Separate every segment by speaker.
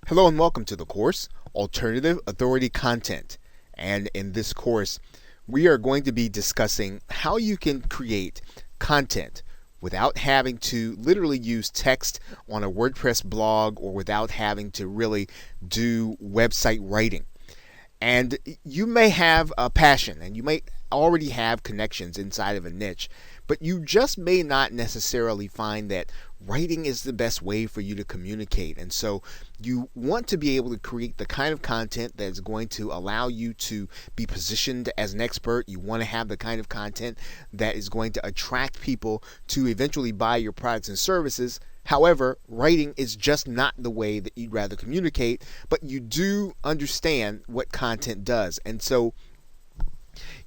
Speaker 1: Hello and welcome to the course, Alternative Authority Content. And in this course, we are going to be discussing how you can create content without having to literally use text on a WordPress blog or without having to really do website writing. And you may have a passion and you may already have connections inside of a niche, but you just may not necessarily find that writing is the best way for you to communicate. And so you want to be able to create the kind of content that is going to allow you to be positioned as an expert. You want to have the kind of content that is going to attract people to eventually buy your products and services. However, writing is just not the way that you'd rather communicate, but you do understand what content does. And so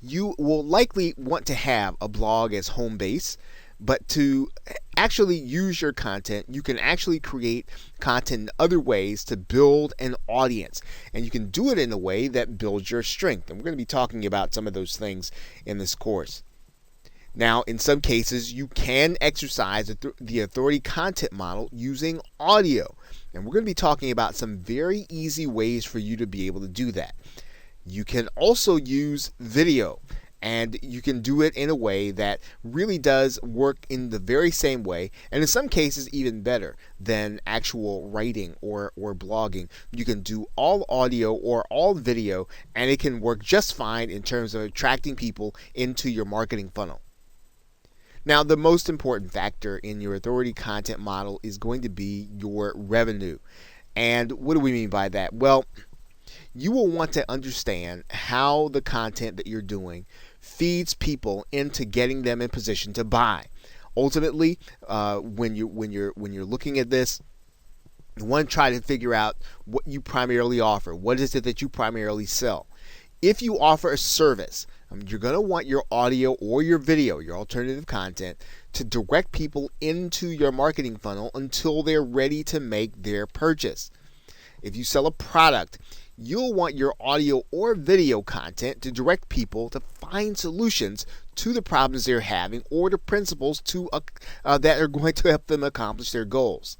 Speaker 1: you will likely want to have a blog as home base, but to actually use your content, you can actually create content in other ways to build an audience. And you can do it in a way that builds your strength. And we're going to be talking about some of those things in this course. Now, in some cases, you can exercise the authority content model using audio. And we're going to be talking about some very easy ways for you to be able to do that. You can also use video, and you can do it in a way that really does work in the very same way, and in some cases even better than actual writing or blogging. You can do all audio or all video, and it can work just fine in terms of attracting people into your marketing funnel. Now, the most important factor in your authority content model is going to be your revenue. And what do we mean by that? Well, you will want to understand how the content that you're doing feeds people into getting them in position to buy. Ultimately, when you're looking at this, you want to try to figure out what you primarily offer. What is it that you primarily sell? If you offer a service, you're going to want your audio or your video, your alternative content, to direct people into your marketing funnel until they're ready to make their purchase. If you sell a product, you'll want your audio or video content to direct people to find solutions to the problems they're having or the principles that are going to help them accomplish their goals.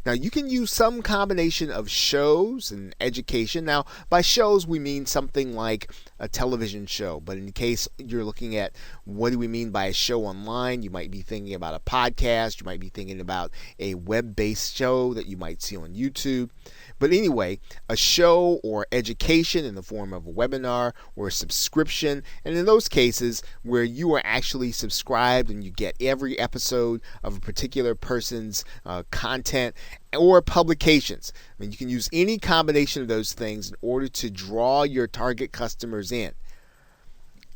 Speaker 1: Now, you can use some combination of shows and education. Now, by shows, we mean something like a television show. But in case you're looking at what do we mean by a show online, you might be thinking about a podcast. You might be thinking about a web-based show that you might see on YouTube. But anyway, a show or education in the form of a webinar or a subscription. And in those cases where you are actually subscribed and you get every episode of a particular person's content or publications. I mean, you can use any combination of those things in order to draw your target customers in.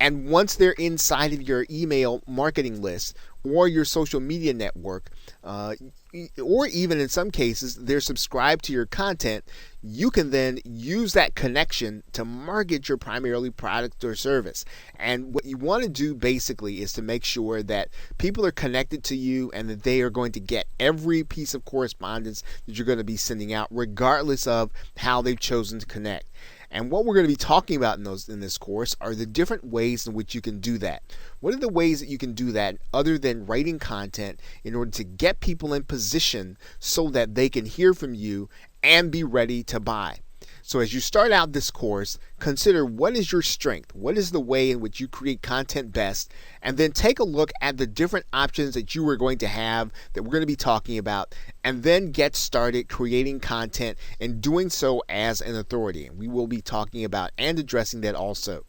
Speaker 1: And once they're inside of your email marketing list or your social media network, or even in some cases they're subscribed to your content, you can then use that connection to market your primarily product or service. And what you want to do basically is to make sure that people are connected to you and that they are going to get every piece of correspondence that you're going to be sending out, regardless of how they've chosen to connect. And what we're going to be talking about in this course are the different ways in which you can do that. What are the ways that you can do that other than writing content in order to get people in position so that they can hear from you and be ready to buy? So as you start out this course, consider what is your strength, what is the way in which you create content best, and then take a look at the different options that you are going to have that we're going to be talking about, and then get started creating content and doing so as an authority. And we will be talking about and addressing that also.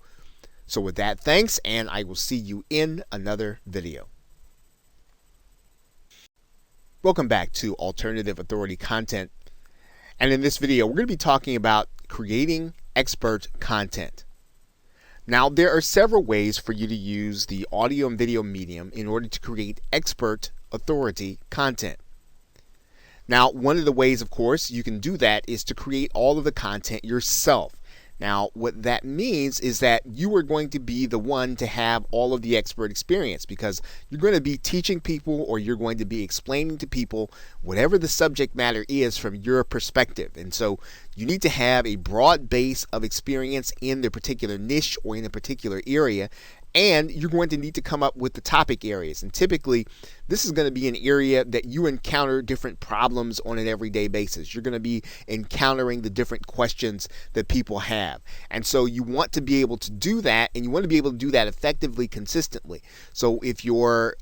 Speaker 1: So with that, thanks, and I will see you in another video. Welcome back to Alternative Authority Content. And in this video, we're going to be talking about creating expert content. Now, there are several ways for you to use the audio and video medium in order to create expert authority content. Now, one of the ways, of course, you can do that is to create all of the content yourself. Now, what that means is that you are going to be the one to have all of the expert experience, because you're going to be teaching people or you're going to be explaining to people whatever the subject matter is from your perspective. And so you need to have a broad base of experience in the particular niche or in a particular area, and you're going to need to come up with the topic areas. And typically, this is going to be an area that you encounter different problems on an everyday basis. You're going to be encountering the different questions that people have. And so you want to be able to do that, and you want to be able to do that effectively, consistently. So if your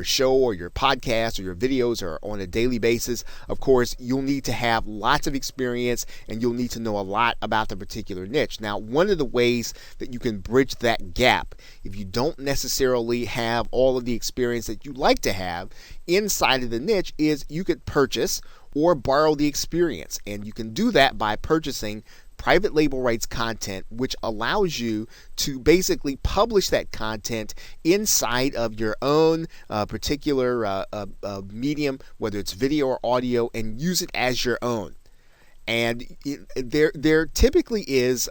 Speaker 1: show or your podcast or your videos are on a daily basis, of course, you'll need to have lots of experience and you'll need to know a lot about the particular niche. Now, one of the ways that you can bridge that gap, if you don't necessarily have all of the experience that you like to have inside of the niche, is you could purchase or borrow the experience. And you can do that by purchasing private label rights content, which allows you to basically publish that content inside of your own particular medium, whether it's video or audio, and use it as your own. And there typically is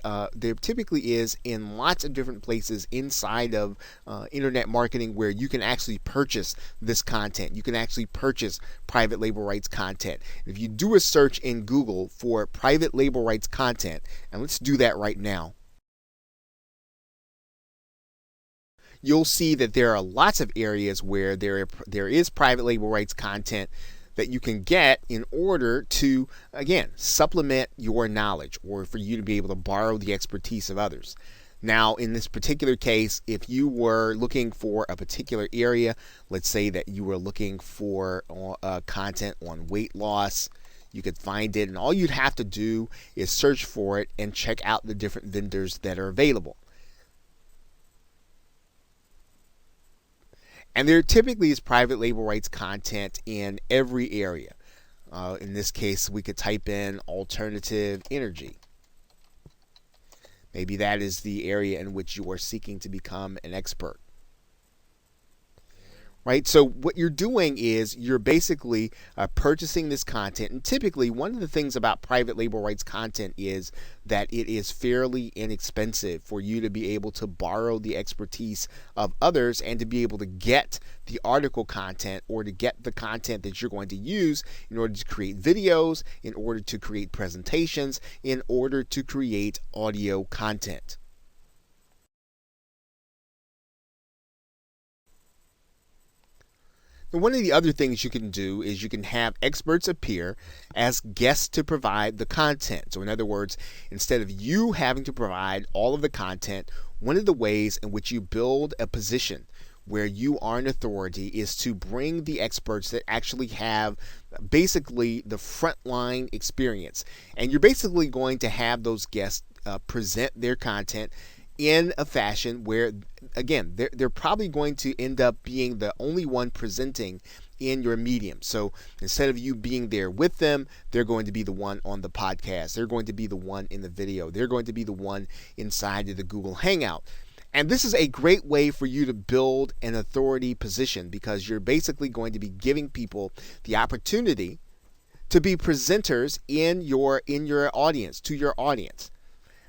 Speaker 1: in lots of different places inside of internet marketing where you can actually purchase this content. You can actually purchase private label rights content. If you do a search in Google for private label rights content, and let's do that right now, you'll see that there are lots of areas where there is private label rights content that you can get in order to, again, supplement your knowledge or for you to be able to borrow the expertise of others. Now, in this particular case, if you were looking for a particular area, let's say that you were looking for content on weight loss, you could find it, and all you'd have to do is search for it and check out the different vendors that are available. And there typically is private label rights content in every area. In this case, we could type in alternative energy. Maybe that is the area in which you are seeking to become an expert. Right? So what you're doing is you're basically purchasing this content. And typically, one of the things about private label rights content is that it is fairly inexpensive for you to be able to borrow the expertise of others and to be able to get the article content or to get the content that you're going to use in order to create videos, in order to create presentations, in order to create audio content. And one of the other things you can do is you can have experts appear as guests to provide the content. So in other words, instead of you having to provide all of the content, one of the ways in which you build a position where you are an authority is to bring the experts that actually have basically the frontline experience. And you're basically going to have those guests present their content in a fashion where, again, they're probably going to end up being the only one presenting in your medium. So instead of you being there with them, they're going to be the one on the podcast. They're going to be the one in the video. They're going to be the one inside of the Google Hangout. And this is a great way for you to build an authority position because you're basically going to be giving people the opportunity to be presenters in your audience, to your audience.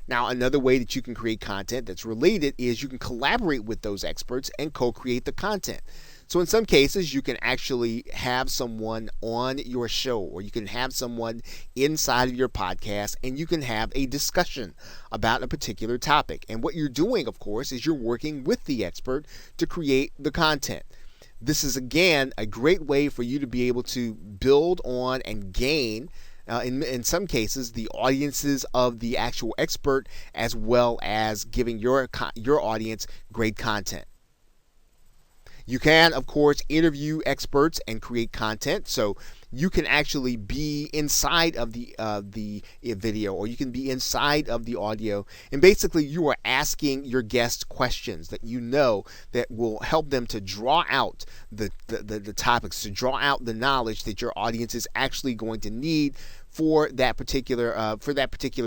Speaker 1: Now, another way that you can create content that's related is you can collaborate with those experts and co-create the content. So in some cases, you can actually have someone on your show or you can have someone inside of your podcast and you can have a discussion about a particular topic. And what you're doing, of course, is you're working with the expert to create the content. This is, again, a great way for you to be able to build on and gain in some cases, the audiences of the actual expert, as well as giving your audience great content. You can, of course, interview experts and create content. So you can actually be inside of the video, or you can be inside of the audio, and basically you are asking your guests questions that you know that will help them to draw out the topics, to draw out the knowledge that your audience is actually going to need for that particular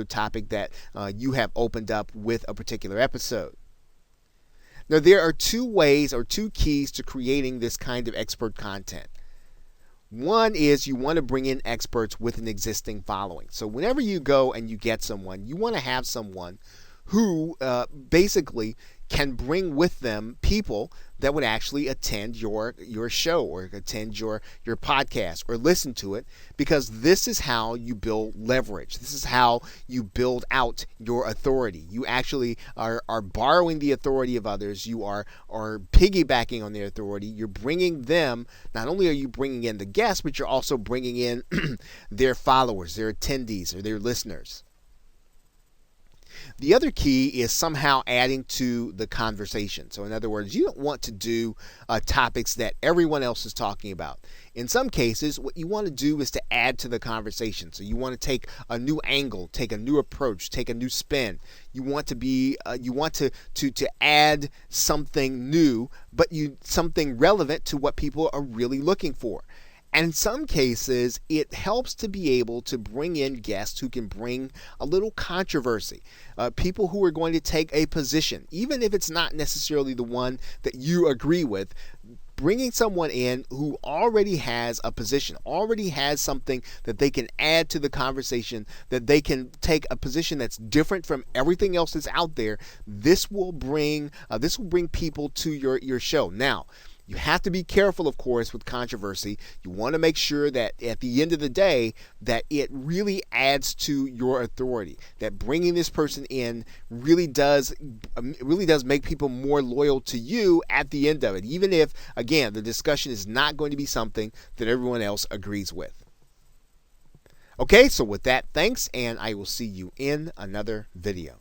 Speaker 1: topic that you have opened up with a particular episode. Now, there are two ways or two keys to creating this kind of expert content. One is you want to bring in experts with an existing following. So whenever you go and you get someone, you want to have someone who basically can bring with them people that would actually attend your show or attend your podcast or listen to it, because this is how you build leverage. This is how you build out your authority. You actually are borrowing the authority of others. You are piggybacking on their authority. You're bringing them, not only are you bringing in the guests, but you're also bringing in their followers, their attendees, or their listeners. The other key is somehow adding to the conversation. So in other words, you don't want to do topics that everyone else is talking about. In some cases, what you want to do is to add to the conversation. So you want to take a new angle, take a new approach, take a new spin. You want to be, you want to add something new, but something relevant to what people are really looking for. And in some cases, it helps to be able to bring in guests who can bring a little controversy, people who are going to take a position, even if it's not necessarily the one that you agree with. Bringing someone in who already has a position, already has something that they can add to the conversation, that they can take a position that's different from everything else that's out there. This will bring people to your show. Now, you have to be careful, of course, with controversy. You want to make sure that at the end of the day, that it really adds to your authority, that bringing this person in really does make people more loyal to you at the end of it, even if, again, the discussion is not going to be something that everyone else agrees with. Okay, so with that, thanks, and I will see you in another video.